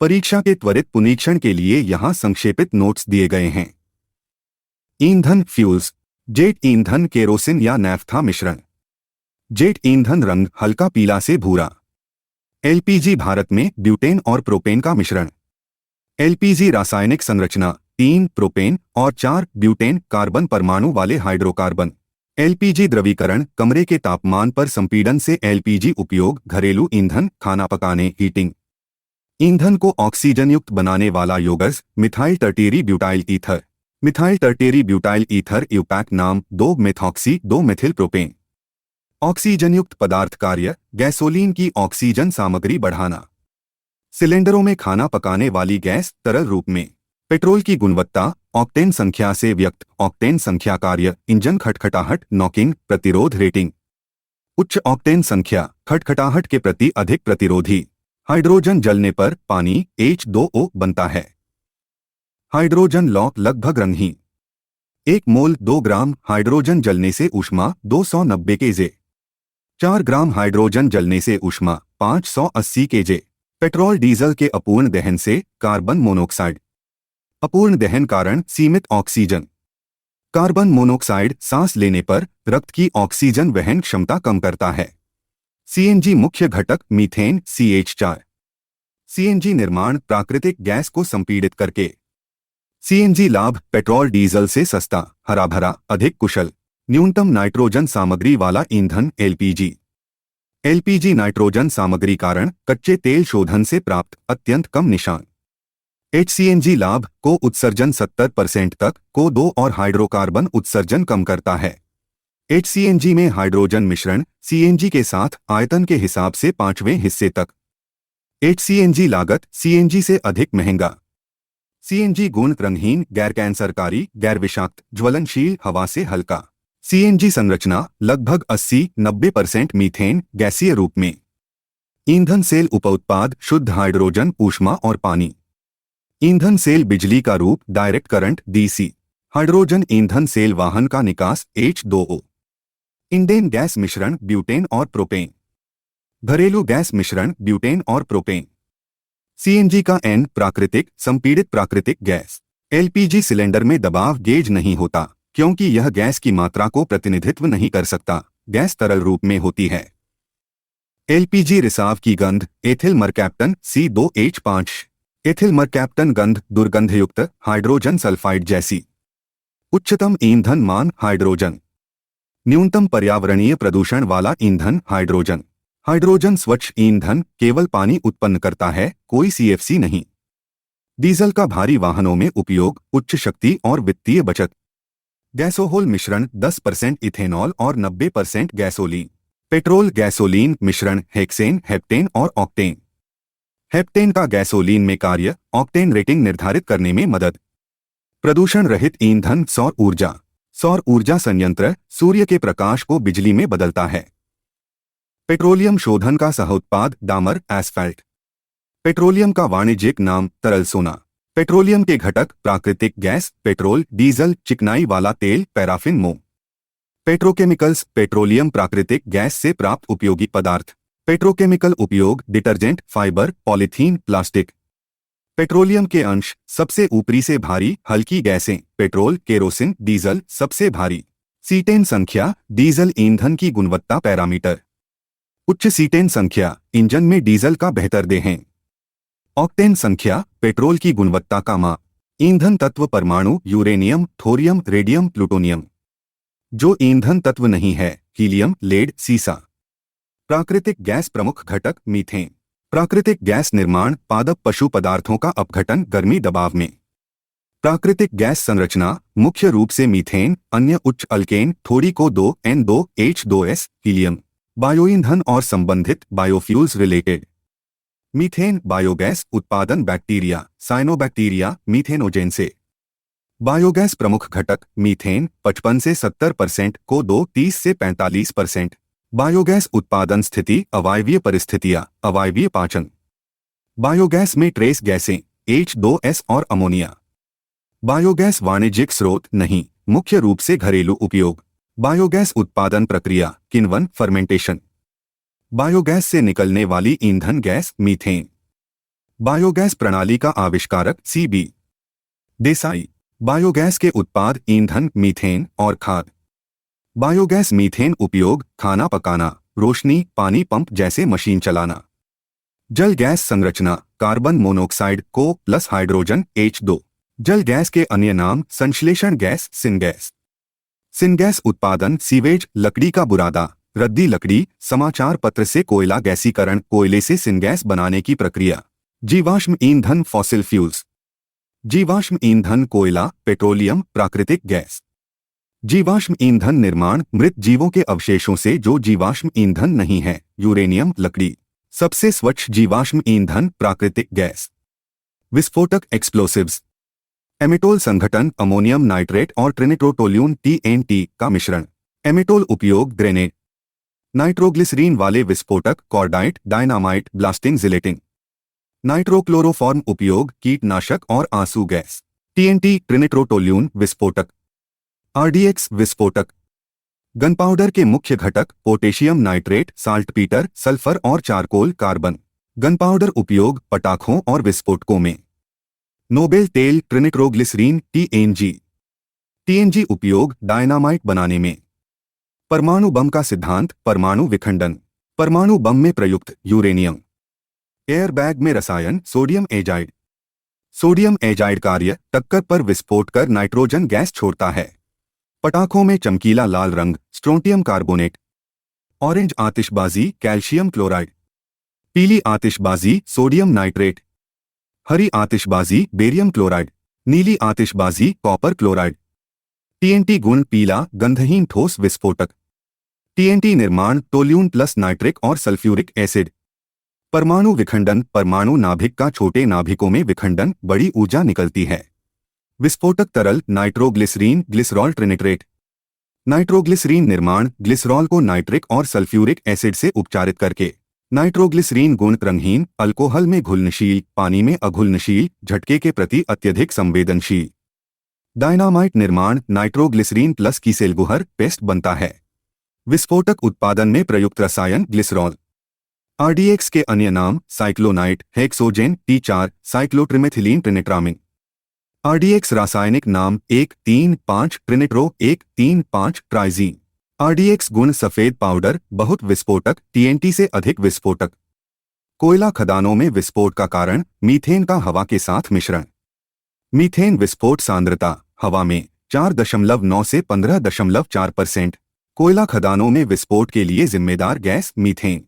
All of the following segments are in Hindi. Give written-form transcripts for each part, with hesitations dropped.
परीक्षा के त्वरित पुनीक्षण के लिए यहाँ संक्षेपित नोट्स दिए गए हैं। ईंधन फ्यूल्स। जेट ईंधन केरोसिन या नैफ्था मिश्रण। जेट ईंधन रंग हल्का पीला से भूरा। एलपीजी भारत में ब्यूटेन और प्रोपेन का मिश्रण। एलपीजी रासायनिक संरचना 3 प्रोपेन और 4 ब्यूटेन कार्बन परमाणु वाले हाइड्रोकार्बन। एलपीजी द्रवीकरण कमरे के तापमान पर संपीड़न से एलपीजी उपयोग घरेलू ईंधन खाना पकाने हीटिंग। ईंधन को ऑक्सीजन युक्त बनाने वाला यौगिक methyl tertiary butyl ether. Methyl tertiary butyl ether IUPAC नाम 2 मेथॉक्सी 2 मेथिल प्रोपेन। ऑक्सीजन युक्त पदार्थ कार्य गैसोलीन की ऑक्सीजन सामग्री बढ़ाना। सिलेंडरों में खाना पकाने वाली गैस तरल रूप में। पेट्रोल की गुणवत्ता ऑक्टेन संख्या से व्यक्त। ऑक्टेन संख्या कार्य इंजन खटखटाहट नॉकिंग प्रतिरोध रेटिंग। उच्च ऑक्टेन संख्या खटखटाहट के प्रति अधिक प्रतिरोधी। हाइड्रोजन जलने पर पानी H2O बनता है। हाइड्रोजन लॉ लगभग रंगहीन। 1 मोल 2 ग्राम हाइड्रोजन जलने से ऊष्मा 290 केजे। 4 ग्राम हाइड्रोजन जलने से ऊष्मा 580 केजे। पेट्रोल डीजल के अपूर्ण दहन से कार्बन मोनोऑक्साइड। अपूर्ण दहन कारण सीमित ऑक्सीजन। कार्बन मोनोऑक्साइड सांस लेने पर रक्त की ऑक्सीजन वहन क्षमता कम करता है। सीएनजी मुख्य घटक मीथेन CH4। सीएनजी निर्माण प्राकृतिक गैस को संपीड़ित करके। सीएनजी लाभ पेट्रोल डीजल से सस्ता हरा भरा अधिक कुशल न्यूनतम नाइट्रोजन सामग्री वाला ईंधन एलपीजी। एलपीजी नाइट्रोजन सामग्री कारण कच्चे तेल शोधन से प्राप्त अत्यंत कम निशान। HCNG लाभ को उत्सर्जन 70% तक को 2 और हाइड्रोकार्बन उत्सर्जन कम करता है। HCNG में हाइड्रोजन मिश्रण CNG के साथ आयतन के हिसाब से 5वें हिस्से तक। HCNG लागत CNG से अधिक महंगा। CNG गुण रंगहीन गैर कैंसरकारी गैर विषाक्त ज्वलनशील हवा से हल्का। CNG संरचना लगभग 80-90% मीथेन गैसीय रूप में। ईंधन सेल उपउत्पाद शुद्ध हाइड्रोजन ऊष्मा और पानी। ईंधन सेल बिजली का रूप डायरेक्ट करंट DC। हाइड्रोजन ईंधन सेल वाहन का निकास H2O। इंडेन गैस मिश्रण ब्यूटेन और प्रोपेन। घरेलू गैस मिश्रण ब्यूटेन और प्रोपेन। CNG का N प्राकृतिक संपीड़ित प्राकृतिक गैस। LPG सिलेंडर में दबाव गेज नहीं होता क्योंकि यह गैस की मात्रा को प्रतिनिधित्व नहीं कर सकता। गैस तरल रूप में होती है। LPG रिसाव की गंध ethyl mercaptan C2H5। Ethyl mercaptan गंध दुर्गंधयुक्त हाइड्रोजन सल्फाइड जैसी। उच्चतम ईंधन मान हाइड्रोजन। न्यूनतम पर्यावरणीय प्रदूषण वाला ईंधन हाइड्रोजन। हाइड्रोजन स्वच्छ ईंधन केवल पानी उत्पन्न करता है कोई CFC नहीं। डीजल का भारी वाहनों में उपयोग उच्च शक्ति और वित्तीय बचत। गैसोहोल मिश्रण 10% इथेनॉल और 90% गैसोलीन। पेट्रोल गैसोलीन मिश्रण हेक्सेन हेप्टेन और ऑक्टेन। हेप्टेन का गैसोलीन में कार्य ऑक्टेन रेटिंग निर्धारित करने में मदद। प्रदूषण रहित ईंधन सौर ऊर्जा। सौर ऊर्जा संयंत्र सूर्य के प्रकाश को बिजली में बदलता है। पेट्रोलियम शोधन का सहोत्पाद डामर एस्फाल्ट। पेट्रोलियम का वाणिज्यिक नाम तरल सोना। पेट्रोलियम के घटक प्राकृतिक गैस पेट्रोल डीजल चिकनाई वाला तेल पैराफिन मोम। पेट्रोकेमिकल्स पेट्रोलियम प्राकृतिक गैस से प्राप्त उपयोगी पदार्थ। पेट्रोकेमिकल उपयोग detergent fibre polythene plastic. Petroleum के अंश सबसे ऊपरी से भारी हल्की गैसें पेट्रोल केरोसिन डीजल सबसे भारी। सीटेन संख्या डीजल ईंधन की गुणवत्ता पैरामीटर। उच्च सीटेन संख्या इंजन में डीजल का बेहतर देहें। ऑक्टेन संख्या पेट्रोल की गुणवत्ता का माप। ईंधन तत्व परमाणु यूरेनियम थोरियम रेडियम प्लूटोनियम। जो ईंधन तत्व नहीं है हीलियम लेड सीसा। प्राकृतिक गैस प्रमुख घटक मीथेन। प्राकृतिक गैस निर्माण पादप पशु पदार्थों का अपघटन गर्मी दबाव में। प्राकृतिक गैस संरचना मुख्य रूप से मीथेन अन्य उच्च अल्केन थोड़ी को 2N2H2S हीलियम। बायोईंधन और संबंधित बायोफ्यूल्स रिलेटेड। मीथेन बायोगैस उत्पादन बैक्टीरिया साइनोबैक्टीरिया मीथेनोजेन से। बायोगैस प्रमुख घटक मीथेन 55 से 70% को 30 से 45%। बायोगैस उत्पादन स्थिति अवायवीय परिस्थितियां अवायवीय पाचन। बायोगैस में ट्रेस गैसें H2S और अमोनिया। बायोगैस वाणिज्यिक स्रोत नहीं मुख्य रूप से घरेलू उपयोग। बायोगैस उत्पादन प्रक्रिया किण्वन फर्मेंटेशन। बायोगैस से निकलने वाली ईंधन गैस मीथेन। बायोगैस प्रणाली का आविष्कारक CB देसाई। बायोगैस के उत्पाद ईंधन, मीथेन और खाद। बायोगैस मीथेन उपयोग खाना पकाना, रोशनी, पानी पंप जैसे मशीन चलाना। जल गैस संरचना कार्बन मोनोऑक्साइड को प्लस हाइड्रोजन H2। जल गैस के अन्य नाम संश्लेषण गैस सिनगैस। सिनगैस उत्पादन सीवेज, लकड़ी का बुरादा, रद्दी लकड़ी, समाचार पत्र से कोयला गैसीकरण, कोयले से सिनगैस बनाने की प्रक्रिया। जीवाश्म ईंधन फॉसिल फ्यूल्स। जीवाश्म ईंधन कोयला, पेट्रोलियम, प्राकृतिक गैस। जीवाश्म ईंधन निर्माण मृत जीवों के अवशेषों से जो जीवाश्म ईंधन नहीं है, यूरेनियम, लकड़ी। सबसे स्वच्छ जीवाश्म ईंधन प्राकृतिक गैस। विस्फोटक एक्सप्लोसिव्स। एमिटोल संघटन अमोनियम नाइट्रेट और ट्रिनिट्रोटोल्यून TNT का मिश्रण। एमिटोल उपयोग ग्रेनेड। नाइट्रोग्लिसरीन वाले विस्फोटक कॉर्डाइट, डायनामाइट, ब्लास्टिंग, जिलेटिंग। नाइट्रोक्लोरोफॉर्म उपयोग कीटनाशक और आंसू गैस। TNT ट्रिनिट्रोटोल्यून विस्फोटक। RDX विस्फोटक। गनपाउडर के मुख्य घटक पोटेशियम नाइट्रेट, साल्टपीटर, सल्फर और चारकोल, कार्बन। गनपाउडर उपयोग पटाखों और विस्फोटकों में। नोबेल तेल ट्रिनिट्रोग्लिसरीन TNG। TNG उपयोग डायनामाइट बनाने में। परमाणु बम का सिद्धांत परमाणु विखंडन। परमाणु बम में प्रयुक्त यूरेनियम। एयरबैग में रसायन सोडियम एजाइड। सोडियम एजाइड कार्य टक्कर पर विस्फोट कर नाइट्रोजन गैस छोड़ता है। पटाखों में चमकीला लाल रंग स्ट्रोंटियम कार्बोनेट। ऑरेंज आतिशबाजी कैल्शियम क्लोराइड। पीली आतिशबाजी सोडियम नाइट्रेट। हरी आतिशबाजी बेरियम क्लोराइड। नीली आतिशबाजी कॉपर क्लोराइड। TNT गुण पीला गंधहीन ठोस विस्फोटक। TNT निर्माण टोल्यून प्लस नाइट्रिक और सल्फ्यूरिक एसिड। परमाणु विखंडन परमाणु नाभिक का छोटे नाभिकों में विखंडन, बड़ी ऊर्जा निकलती है। विस्फोटक तरल नाइट्रोग्लिसरीन ग्लिसरॉल ट्रिनिट्रेट। नाइट्रोग्लिसरीन निर्माण ग्लिसरॉल को नाइट्रिक और सल्फ्यूरिक एसिड से उपचारित करके। नाइट्रोग्लिसरीन गुण रंगहीन, अल्कोहल में घुलनशील, पानी में अघुलनशील, झटके के प्रति अत्यधिक संवेदनशील। डायनामाइट निर्माण नाइट्रोग्लिसरीन प्लस कीसेलगुहर पेस्ट बनता है। विस्फोटक उत्पादन में प्रयुक्त रसायन ग्लिसरॉल। RDX के अन्य नाम साइक्लोनाइट, हेक्सोजेन, T4, साइक्लोट्रिमेथिलीन ट्रिनिट्रामिन। RDX रासायनिक नाम 1,3,5 ट्रिनिट्रो 1,3,5 ट्राइजीन। RDX गुण सफेद पाउडर, बहुत विस्फोटक, TNT से अधिक विस्फोटक। कोयला खदानों में विस्फोट का कारण मीथेन का हवा के साथ मिश्रण। मीथेन विस्फोट सांद्रता हवा में 4.9 से 15.4%। कोयला खदानों में विस्फोट के लिए जिम्मेदार गैस मीथेन।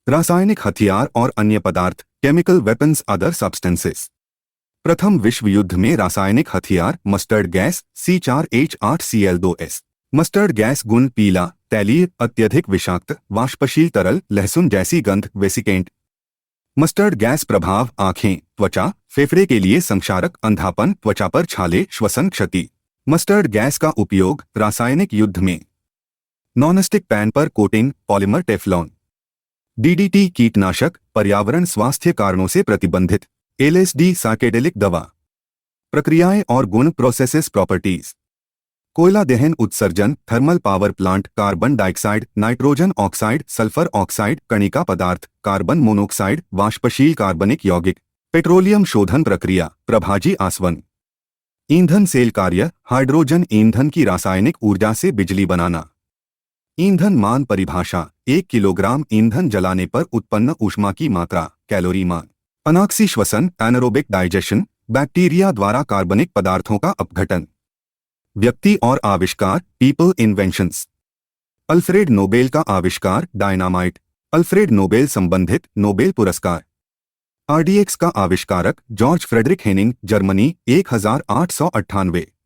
रासायनिक हथियार और अन्य पदार्थ केमिकल वेपन्स अदर सब्सटेंसेस। प्रथम विश्व युद्ध में रासायनिक हथियार mustard gas C4H8Cl2S। Mustard gas गुण पीला, तैलीय, अत्यधिक विषाक्त, वाष्पशील तरल, लहसुन जैसी गंध, वेसिकेंट। मस्टर्ड गैस प्रभाव आंखें, त्वचा, फेफड़े के लिए संक्षारक, अंधापन, त्वचा पर छाले, श्वसन क्षति। मस्टर्ड गैस का उपयोग रासायनिक युद्ध में। नॉनस्टिक पैन पर कोटिंग पॉलीमर टेफ्लॉन। DDT कीटनाशक, पर्यावरण स्वास्थ्य कारणों से प्रतिबंधित। LSD साइकेडेलिक दवा। प्रक्रियाएं और गुण प्रोसेसेस प्रॉपर्टीज। कोयला दहन उत्सर्जन thermal power plant carbon dioxide, nitrogen oxide, sulphur oxide, कणिका पदार्थ, कार्बन मोनोऑक्साइड, वाष्पशील कार्बनिक यौगिक। पेट्रोलियम शोधन प्रक्रिया प्रभाजी आसवन। ईंधन सेल कार्य हाइड्रोजन ईंधन की रासायनिक ऊर्जा से बिजली बनाना। ईंधन मान परिभाषा 1 किलोग्राम ईंधन जलाने पर उत्पन्न ऊष्मा की मात्रा कैलोरी मान। अनाक्सी श्वसन एनारोबिक डाइजेशन बैक्टीरिया द्वारा कार्बनिक पदार्थों का अपघटन। व्यक्ति और आविष्कार पीपल इन्वेंशंस। अल्फ्रेड नोबेल का आविष्कार डायनामाइट। अल्फ्रेड नोबेल संबंधित नोबेल पुरस्कार। RDX का आविष्कारक जॉर्ज फ्रेडरिक हेनिंग, जर्मनी 1898।